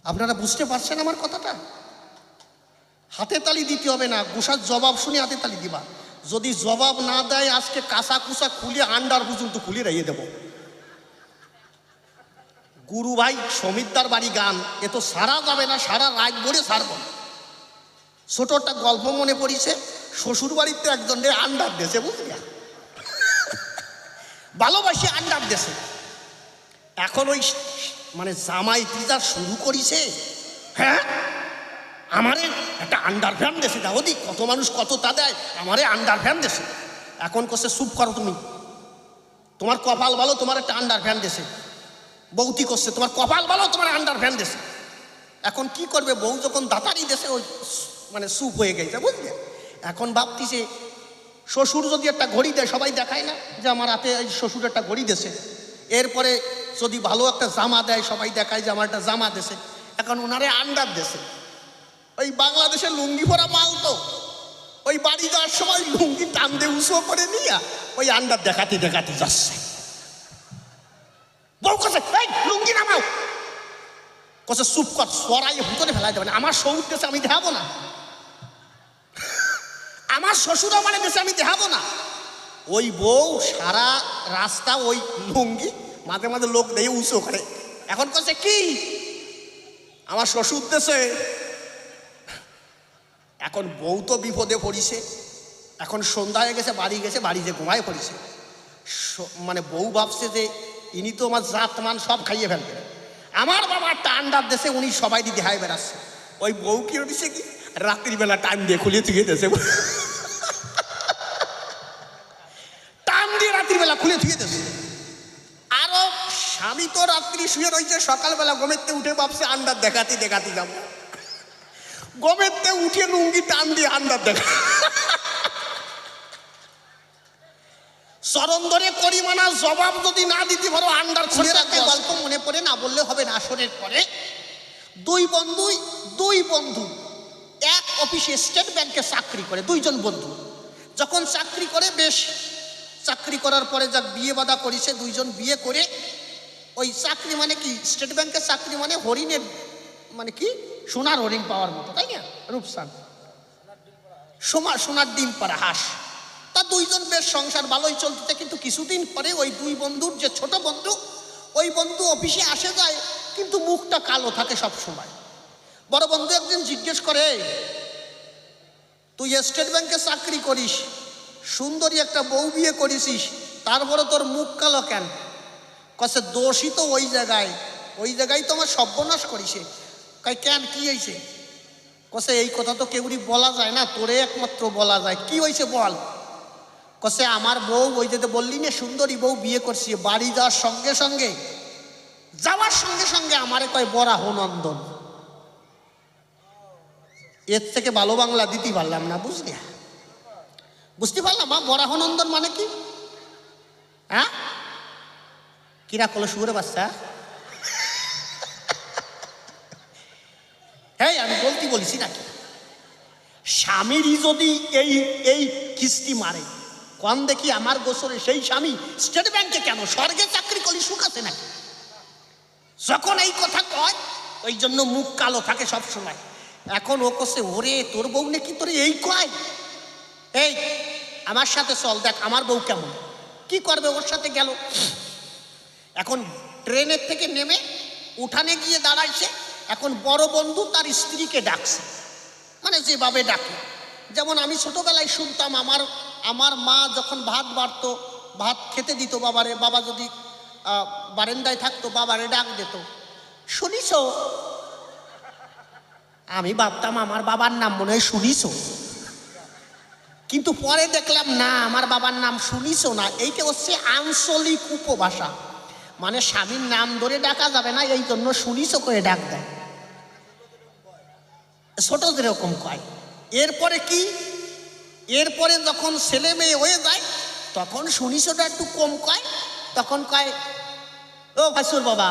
আপনারা বুঝতে পারছেন আমার কথাটা? হাতে তালি দিতে হবে না, গোসার জবাব শুনে হাতে তালি দিবা। যদি জবাব না দেয় আজকে কাঁচা কুচা খুলে আন্ডার পর্যন্ত খুলে রেখে দেব। গুরু ভাই সমিতদার বাড়ি গান, এ তো সারা যাবে না, সারা রাত ভরে সারব। ছোট একটা গল্প মনে পড়িছে, শ্বশুর বাড়িতে একজন আন্ডার দেশে, বুঝলি, ভালোবাসি আন্ডার দেশে। এখন ওই মানে জামাই টিজা শুরু করিছে, হ্যাঁ আমারে একটা আন্ডার ফ্যান দেশে দাও, ওদি কত মানুষ কত তা দেয়, আমারে আন্ডার ফ্যান দেশে। এখন করছে চুপ করো তুমি, তোমার কপাল ভালো, তোমার একটা আন্ডার ফ্যান দেশে। বউতি করছে তোমার কপাল ভালো, তোমার আন্ডার ফ্যান দেশে। এখন কি করবে, বউ যখন দাতারি দেশে ওই মানে চুপ হয়ে গেছে, বুঝলে। এখন ভাবতিছে শ্বশুর যদি একটা ঘড়ি দেয়, সবাই দেখায় না যে আমার হাতে এই শ্বশুর একটা ঘড়ি দেশে। এরপরে যদি ভালো একটা জামা দেয়, সবাই দেখায় যে আমার একটা জামা দেশে। এখন ওনারে আন্ডার দেশে, ওই বাংলাদেশের লুঙ্গি ভরা মাল তো, ওই বাড়ি যাওয়ার সময় লুঙ্গি টান দিয়ে উঁচু করে নিয়ে ওই আন্ডার দেখাতে দেখাতে যাচ্ছে। বউ কাছে এই লুঙ্গি নামাও, কছে চুপ কর, সরাই ভিতরে ফেলাই দেবে না, আমার শৌর দেশে আমি দেখাবো না, আমার শ্বশুর আমার দেশে আমি দেখাবো না। ওই বউ সারা রাস্তা ওই লুঙ্গি, মাঝে মাঝে লোক দিয়ে উঁচু করে। এখন কছে কি আমার শ্বশুর দেশে। এখন বউ তো বিপদে পড়িছে, এখন সন্ধ্যা হয়ে গেছে, বাড়ি গেছে, বাড়িতে ঘুমায় পড়িছে। মানে বউ ভাবছে যে ইনি তো আমার জাত মান সব খাইয়ে ফেলবে, আমার বাবা একটা আন্ডার দেশে, উনি সবাই দিয়ে দেখায় বেড়াচ্ছে। ওই বউ কি হচ্ছে কি রাত্রিবেলা টাইম দিয়ে খুলে থুয়ে দিয়েছে, টাইম দিয়ে রাত্রিবেলা খুলে থুয়ে দিয়েছে। আরো স্বামী তো রাত্রি শুয়ে রয়েছে, সকালবেলা গমেরতে উঠে ভাবছে আন্ডার দেখাতে দেখাতে যাবো, গমেরতে উঠে লুঙ্গি টান দিয়ে আন্ডার দেখা। চরণ ধরে করি মানা, জবাব যদি না দিতে পারো আন্ডার খুলে রাখতে। গল্প মনে পড়ে, না বললে হবে না। আসরের পরে দুই বন্ধু এক অফিসে স্টেট ব্যাংকে চাকরি করে, দুইজন বন্ধু। যখন চাকরি করে, বেশ চাকরি করার পরে যা বিয়ে বাঁধা করেছে, দুইজন বিয়ে করে ওই চাকরি মানে কি, স্টেট ব্যাংকের চাকরি মানে হরিণের মানে কি সোনার হরিণ পাওয়ার মতো, তাই না, রূপসান সোনার ডিম পাড়া হাঁস। তা দুইজন বেশ সংসার ভালোই চলতে। কিন্তু কিছুদিন পরে ওই দুই বন্ধুর যে ছোট বন্ধু, ওই বন্ধু অফিসে আসে যায়, কিন্তু মুখটা কালো থাকে সব সময়। বড় বন্ধু একদিন জিজ্ঞেস করে, তুই স্টেট ব্যাংকে চাকরি করিস, সুন্দরী একটা বউ বিয়ে করেছিস, তারপরে তোর মুখ কালো কেন? কছে দোষই তো ওই জায়গায় তো আমার সর্বনাশ করিছে। কয় কেন, কি হয়েছে? কছে এই কথা তো কেউরি বলা যায় না, তোরে একমাত্র বলা যায়। কি হয়েছে বল? কছে আমার বউ, ওই যে বললি না সুন্দরী বউ বিয়ে করছি, বাড়ি যাওয়ার সঙ্গে সঙ্গে আমারে কয় বরাহ নন্দন। এর থেকে ভালো বাংলা দিতে পারলাম না, বুঝতে পারলাম। বরাহ নন্দন মানে কি? হ্যাঁ, কিরা কলো শুয়োরে বাচ্চা। হ্যাঁ, আমি বলছি নাকি, স্বামীরই যদি এই কিস্তি মারে, কম দেখি আমার গোসরে সেই স্বামী স্টেট ব্যাংকে কেন, স্বর্গে চাকরি করি, সুখ আছে নাকি? যখন এই কথা কয়, ওই জন্য মুখ কালো থাকে সব সময়। এখন ও কছে, ওরে তোর বউ নাকি তোর এই কয়, এই আমার সাথে চল, দেখ আমার বউ কেমন। কি করবে, ওর সাথে গেল। এখন ট্রেনের থেকে নেমে উঠানে গিয়ে দাঁড়াইছে। এখন বড় বন্ধু তার স্ত্রীকে ডাকছে, মানে যেভাবে ডাকে, যেমন আমি ছোটবেলায় শুনতাম, আমার মা যখন ভাত বাড়তো, ভাত খেতে দিত বাবারে, বাবা যদি বারান্দায় থাকতো, বাবারে ডাক দিত, শুনিস? আমি ভাবতাম আমার বাবার নাম মনে হয় শুনিস, কিন্তু পরে দেখলাম না, আমার বাবার নাম শুনিস না, এইটা হচ্ছে আঞ্চলিক উপভাষা, মানে স্বামীর নাম ধরে ডাকা যাবে না, এই জন্য শুনিস করে ডাক দেয়, ছোট যেরকম কয়। এরপরে কি, এরপরে যখন ছেলে মেয়ে হয়ে যায়, তখন শুনিসটা একটু কম কয়, তখন কয় ও ভাসুর বাবা,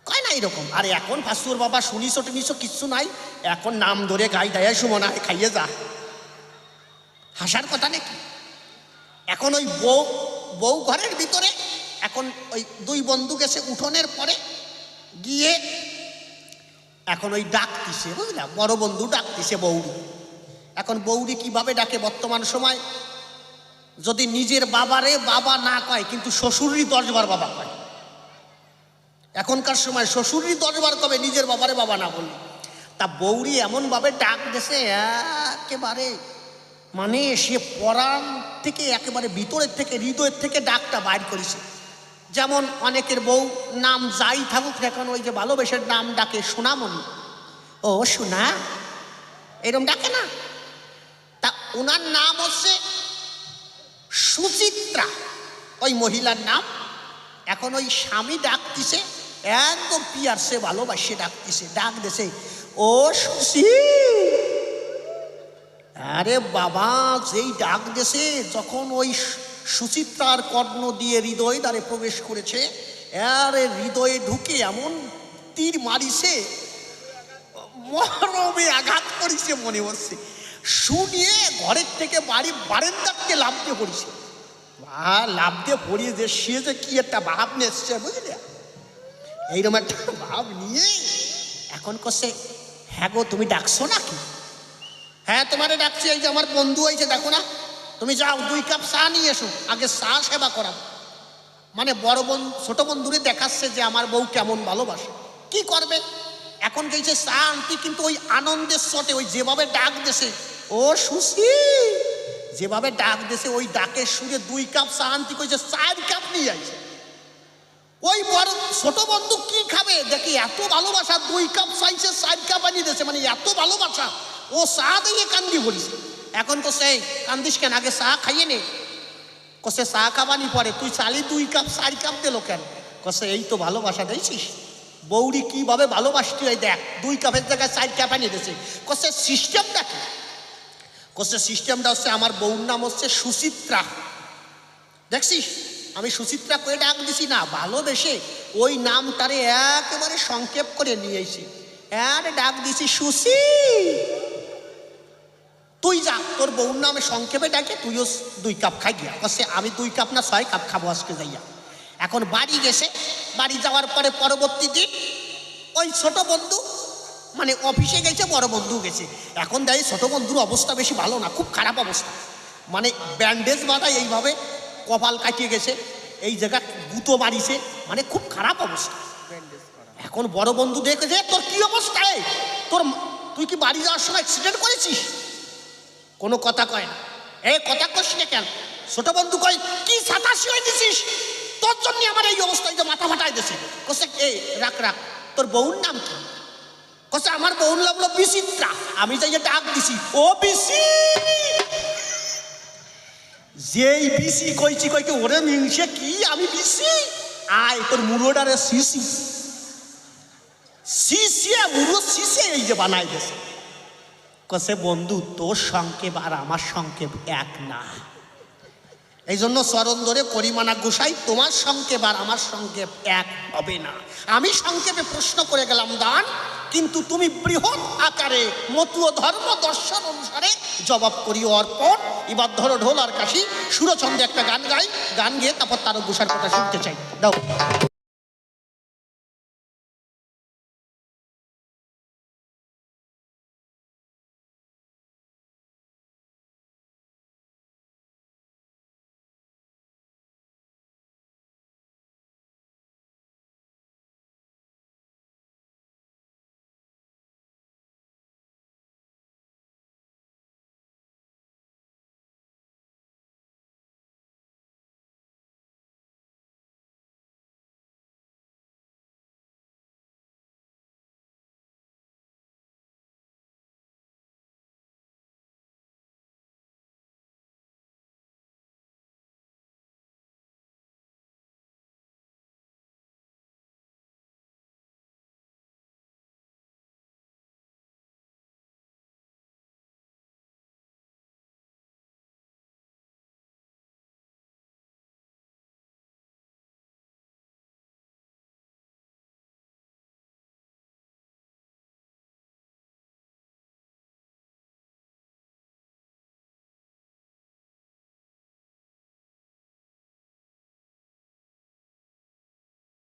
কয় না এরকম। আর এখন ভাসুর বাবা শুনিস টুনিস কিচ্ছু নাই, এখন নাম ধরে গাই দেয়, সুমনা খাইয়ে যা, হাসার কথা নাকি। এখন ওই বউ ঘরের ভিতরে, এখন ওই দুই বন্ধু গেছে উঠোনের পরে গিয়ে এখন ওই ডাকতিছে, বুঝলাম, বড় বন্ধু ডাকতিছে বৌরি। এখন বৌরি কিভাবে ডাকে বর্তমান সময়? যদি নিজের বাবারে বাবা না কয়, কিন্তু শ্বশুরই 10 বার বাবা কয়। এখনকার সময় শ্বশুরই 10 বার কবে, নিজের বাবারে বাবা না বললে। তা বৌরি এমনভাবে ডাক দেছে একেবারে, মানে সে পরাণ থেকে একেবারে ভিতরের থেকে, হৃদয়ের থেকে ডাকটা বাইর করেছে। যেমন অনেকের বউ নাম যাই থাকুক এখন ওই যে ভালোবেসে নাম ডাকে সোনামণি, ও সোনা, এরকম ডাকে না? তা ওনার নাম হচ্ছে সুচিত্রা, ওই মহিলার নাম। এখন ওই স্বামী ডাকতিছে, একদম পিয়ারসে ভালোবাসে ডাকতিছে, ডাক দেছে, ও সুচি। আরে বাবা, যেই ডাক দেছে, যখন ওই সুচিত্রার কর্ণ দিয়ে হৃদয় দ্বারে প্রবেশ করেছে, আরে হৃদয়ে ঢুকে এমন তীর মারিছে, মরমে আঘাত করেছে মনে হচ্ছে। শুনিয়ে ঘরের থেকে বাড়ির বারান্দাতে লাফ দিয়ে পড়েছে। লাফ দিয়ে পড়িয়ে যে সে যে কি একটা ভাব নেছে, বুঝলে, এইরকম একটা ভাব নিয়ে এখন করছে, হ্যাঁ গো তুমি ডাকছো নাকি? হ্যাঁ তোমারে ডাকছি, এই যে আমার বন্ধু হয়েছে দেখো না, তুমি যাও 2 কাপ চা নিয়ে এসো, আগে চা সেবা করাবো। মানে বড় বন্ধু ছোট বন্ধুরে দেখাচ্ছে যে আমার বউ কেমন ভালোবাসে। কি করবে, এখন গেছে চা আনতে, কিন্তু ওই আনন্দের চটে ওই যেভাবে ডাক দেছে, ও সুশি, যেভাবে ডাক দেছে ওই ডাকের সুরে 2 কাপ চা আনতে কইছে 4 কাপ নিয়ে আইছে। ওই বড় ছোট বন্ধু কি খাবে, দেখি এত ভালোবাসা, 2 কাপ চাইছে 4 কাপ আনিয়ে দিয়েছে, মানে এত ভালোবাসা, ও চা দিয়ে কান্দি পড়িছে। এখন তো সেই কান্দিস কেন, আগে চা খাইয়ে নে। কসে চা খাবানি পরে, তুই চালি 2 কাপ 4 কাপ দিল কেন? কসে এই তো ভালোবাসা দিয়েছিস। বৌরি কিভাবে ভালোবাসতি হয় দেখ, 2 কাপের জায়গায় 4 কাপ আনিয়ে দিয়েছে। কসে সিস্টেমটা কি? কসে সিস্টেমটা হচ্ছে, আমার বউর নাম হচ্ছে সুচিত্রা, দেখছিস আমি সুচিত্রা করে ডাক দিছি না, ভালোবেসে ওই নামটারে একেবারে সংক্ষেপ করে নিয়েছি, আরে ডাক দিছি সুশি। তুই যা, তোর বউর নামে সংক্ষেপে ডাকে, তুইও 2 কাপ খাই গিয়া। কসে আমি 2 কাপ না 6 কাপ খাবো আজকে যাইয়া। এখন বাড়ি গেছে, বাড়ি যাওয়ার পরে পরবর্তী দিন ওই ছোট বন্ধু মানে অফিসে গেছে, বড় বন্ধু গেছে। এখন দেয় ছোট বন্ধুর অবস্থা বেশি ভালো না, খুব খারাপ অবস্থা, মানে ব্যান্ডেজ বাঁধা, এইভাবে কপাল কাটিয়ে গেছে, এই জায়গা গুঁতো মারিছে, মানে খুব খারাপ অবস্থা। এখন বড় বন্ধু দেখে যে তোর কি অবস্থা, তুই কি বাড়ি যাওয়ার সময় অ্যাক্সিডেন্ট করেছিস? কোনো কথা কয় না, কথা কইস না কেন? ছোট বন্ধু কয়, কি ছাতাশি হয়ে দিছিস, তোর জন্য আমার এই অবস্থা, এই যে মাথা ফাটাই দিছি। কসে রাখ রাখ, তোর বউর নাম কি? কসে আমার বউর নাম হলো বিচিত্রা। আমি যাই ডাক দিছি, ও বিসি। যেই বিসি কইছি, কইকে ওরে মিংসে কি আমি বিসি, আয় তোর মুড়োটারে সিসি, সিসিয়া মুড়ো সিসে এই যে বানাই গেছে। কসে বন্ধু তোর সংক্ষেপ আর আমার সংক্ষেপ এক না, এই জন্য চরণ ধরে করিমানা গোসাই, তোমার সংক্ষেপ আর আমার সংক্ষেপ এক হবে না। আমি সংক্ষেপে প্রশ্ন করে গেলাম দান, কিন্তু তুমি বৃহৎ আকারে মতুয় ধর্ম দর্শন অনুসারে জবাব করি অর্পণ। এবার ধরো ঢোল আর কাশি, সুরচন্দ্রে একটা গান গাই, গান গিয়ে তারপর তারক গোসাইয়ের কথা শুনতে চাই, দাও।